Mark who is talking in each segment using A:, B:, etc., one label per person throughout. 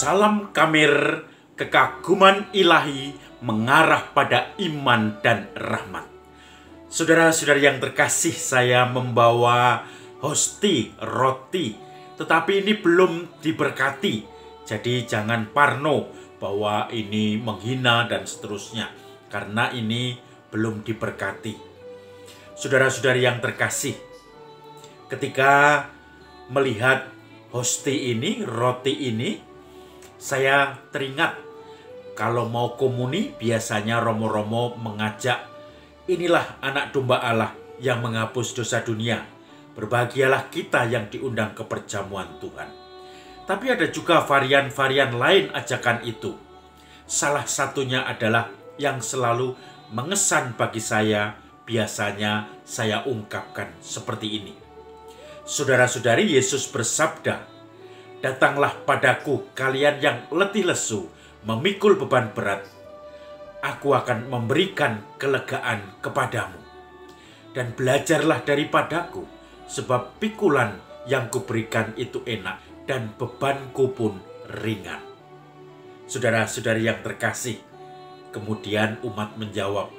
A: Salam Kamir, kekaguman ilahi mengarah pada iman dan rahmat. Saudara-saudari yang terkasih, saya membawa roti, tetapi ini belum diberkati. Jadi jangan parno bahwa ini menghina dan seterusnya, karena ini belum diberkati. Saudara-saudari yang terkasih, ketika melihat roti ini, saya teringat kalau mau komuni biasanya romo-romo mengajak, inilah anak domba Allah yang menghapus dosa dunia. Berbahagialah kita yang diundang ke perjamuan Tuhan. Tapi ada juga varian-varian lain ajakan itu. Salah satunya adalah yang selalu mengesan bagi saya, biasanya saya ungkapkan seperti ini. Saudara-saudari, Yesus bersabda, "Datanglah padaku kalian yang letih lesu, memikul beban berat. Aku akan memberikan kelegaan kepadamu. Dan belajarlah daripadaku, sebab pikulan yang kuberikan itu enak, dan bebanku pun ringan." Saudara-saudari yang terkasih, kemudian umat menjawab,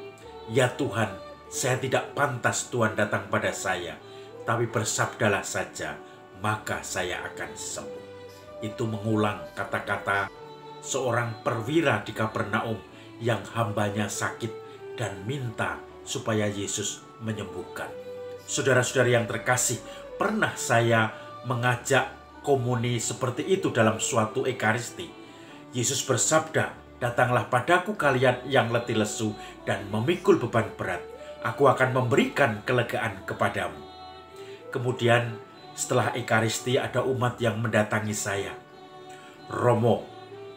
A: "Ya Tuhan, saya tidak pantas Tuhan datang pada saya, tapi bersabdalah saja, maka saya akan sembuh." Itu mengulang kata-kata seorang perwira di Kapernaum yang hambanya sakit dan minta supaya Yesus menyembuhkan. Saudara-saudari yang terkasih, pernah saya mengajak komuni seperti itu dalam suatu ekaristi. Yesus bersabda, "Datanglah padaku kalian yang letih lesu dan memikul beban berat. Aku akan memberikan kelegaan kepadamu." Kemudian setelah ekaristi ada umat yang mendatangi saya. "Romo,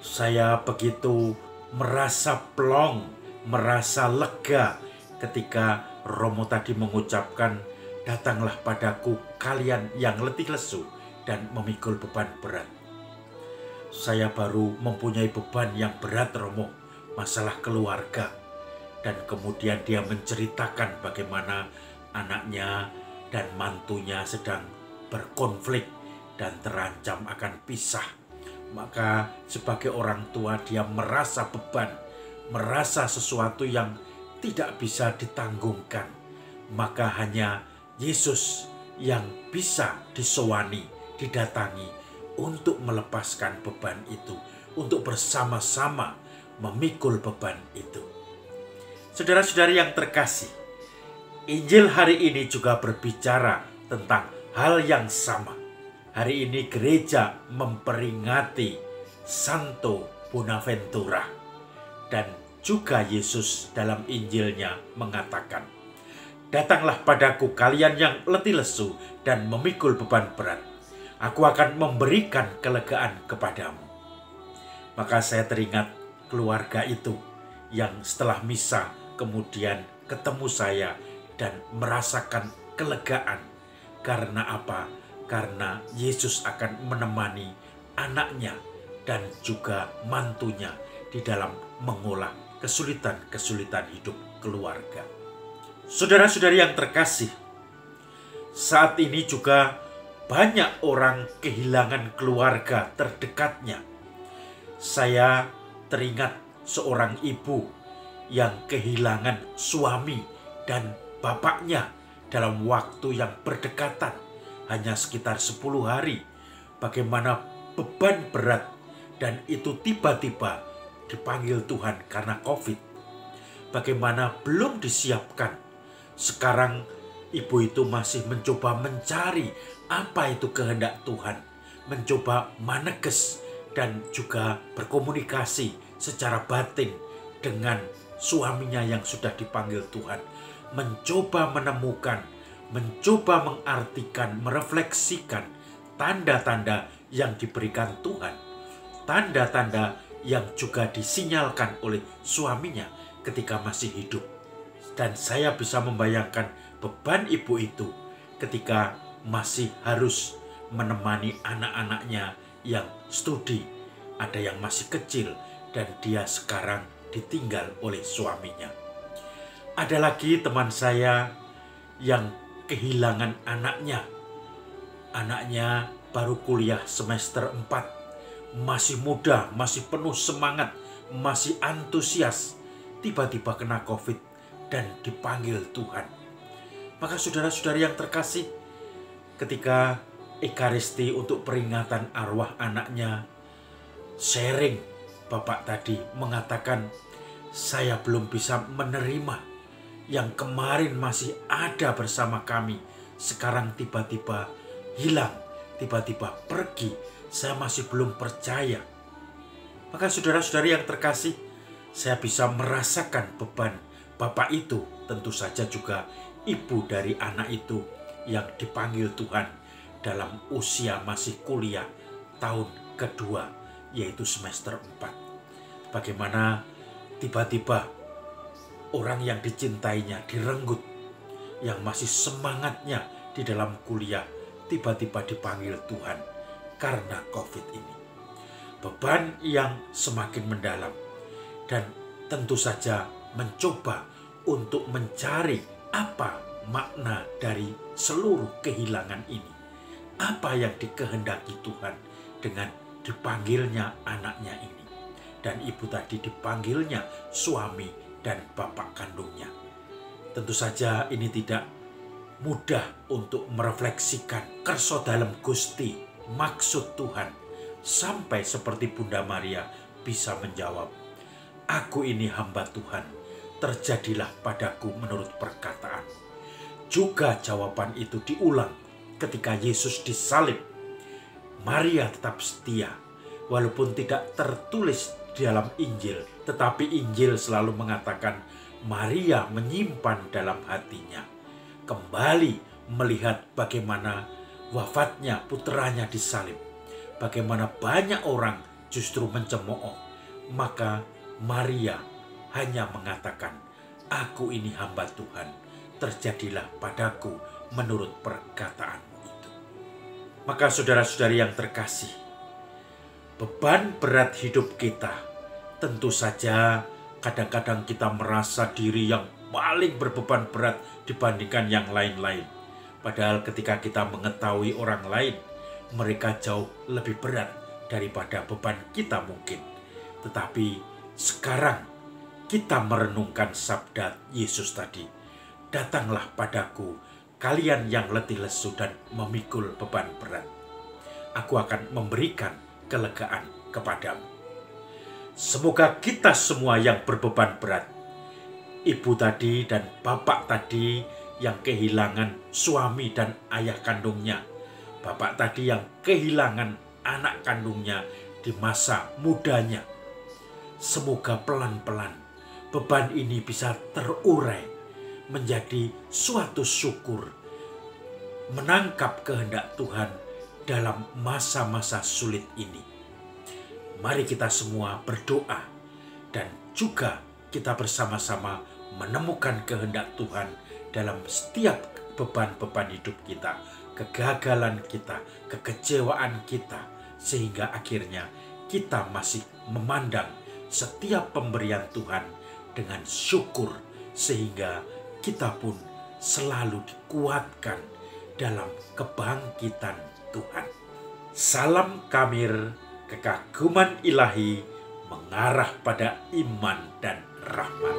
A: saya begitu merasa plong, merasa lega ketika Romo tadi mengucapkan, 'Datanglah padaku kalian yang letih lesu dan memikul beban berat.' Saya baru mempunyai beban yang berat, Romo, masalah keluarga." Dan kemudian dia menceritakan bagaimana anaknya dan mantunya sedang berkonflik dan terancam akan pisah. Maka sebagai orang tua dia merasa beban, merasa sesuatu yang tidak bisa ditanggungkan. Maka hanya Yesus yang bisa disowani, didatangi untuk melepaskan beban itu, untuk bersama-sama memikul beban itu. Saudara-saudari yang terkasih, Injil hari ini juga berbicara tentang hal yang sama. Hari ini gereja memperingati Santo Bonaventura. Dan juga Yesus dalam Injilnya mengatakan, "Datanglah padaku kalian yang letih lesu dan memikul beban berat. Aku akan memberikan kelegaan kepadamu." Maka saya teringat keluarga itu yang setelah misa kemudian ketemu saya dan merasakan kelegaan. Karena apa? Karena Yesus akan menemani anaknya dan juga mantunya di dalam mengolah kesulitan-kesulitan hidup keluarga. Saudara-saudari yang terkasih, saat ini juga banyak orang kehilangan keluarga terdekatnya. Saya teringat seorang ibu yang kehilangan suami dan bapaknya dalam waktu yang berdekatan, hanya sekitar 10 hari. Bagaimana beban berat, dan itu tiba-tiba dipanggil Tuhan karena COVID. Bagaimana belum disiapkan. Sekarang ibu itu masih mencoba mencari apa itu kehendak Tuhan. Mencoba maneges dan juga berkomunikasi secara batin dengan suaminya yang sudah dipanggil Tuhan. Mencoba menemukan, mencoba mengartikan, merefleksikan tanda-tanda yang diberikan Tuhan. Tanda-tanda yang juga disinyalkan oleh suaminya ketika masih hidup. Dan saya bisa membayangkan beban ibu itu ketika masih harus menemani anak-anaknya yang studi. Ada yang masih kecil dan dia sekarang ditinggal oleh suaminya. Ada lagi teman saya yang kehilangan anaknya. Anaknya baru kuliah semester 4. masih muda, masih penuh semangat, masih antusias, tiba-tiba kena COVID dan dipanggil Tuhan. Maka saudara-saudari yang terkasih, ketika Ekaristi untuk peringatan arwah anaknya, sharing Bapak tadi mengatakan, saya belum bisa menerima yang kemarin masih ada bersama kami, sekarang tiba-tiba hilang, tiba-tiba pergi, saya masih belum percaya. Maka saudara-saudari yang terkasih, saya bisa merasakan beban Bapak itu, tentu saja juga ibu dari anak itu yang dipanggil Tuhan dalam usia masih kuliah tahun kedua, yaitu semester 4. Bagaimana tiba-tiba orang yang dicintainya direnggut, yang masih semangatnya di dalam kuliah, tiba-tiba dipanggil Tuhan karena COVID ini. Beban yang semakin mendalam dan tentu saja mencoba untuk mencari apa makna dari seluruh kehilangan ini. Apa yang dikehendaki Tuhan dengan dipanggilnya anaknya ini. Dan ibu tadi dipanggilnya suami dan bapak kandungnya. Tentu saja ini tidak mudah untuk merefleksikan kerso dalem Gusti, maksud Tuhan, sampai seperti Bunda Maria bisa menjawab, aku ini hamba Tuhan, terjadilah padaku menurut perkataan. Juga jawaban itu diulang ketika Yesus disalib. Maria tetap setia, walaupun tidak tertulis di dalam Injil, tetapi Injil selalu mengatakan Maria menyimpan dalam hatinya. Kembali melihat bagaimana wafatnya putranya disalib, bagaimana banyak orang justru mencemooh, maka Maria hanya mengatakan, aku ini hamba Tuhan, terjadilah padaku menurut perkataanmu itu. Maka saudara-saudari yang terkasih, beban berat hidup kita, tentu saja kadang-kadang kita merasa diri yang paling berbeban berat dibandingkan yang lain-lain. Padahal ketika kita mengetahui orang lain, mereka jauh lebih berat daripada beban kita mungkin. Tetapi sekarang kita merenungkan sabda Yesus tadi, datanglah padaku kalian yang letih lesu dan memikul beban berat. Aku akan memberikan kelegaan kepadamu. Semoga kita semua yang berbeban berat, ibu tadi dan bapak tadi yang kehilangan suami dan ayah kandungnya, bapak tadi yang kehilangan anak kandungnya di masa mudanya, semoga pelan-pelan beban ini bisa terurai menjadi suatu syukur, menangkap kehendak Tuhan dalam masa-masa sulit ini. Mari kita semua berdoa dan juga kita bersama-sama menemukan kehendak Tuhan dalam setiap beban-beban hidup kita, kegagalan kita, kekecewaan kita, sehingga akhirnya kita masih memandang setiap pemberian Tuhan dengan syukur, sehingga kita pun selalu dikuatkan dalam kebangkitan Tuhan. Salam Kamir, kekaguman ilahi mengarah pada iman dan rahmat.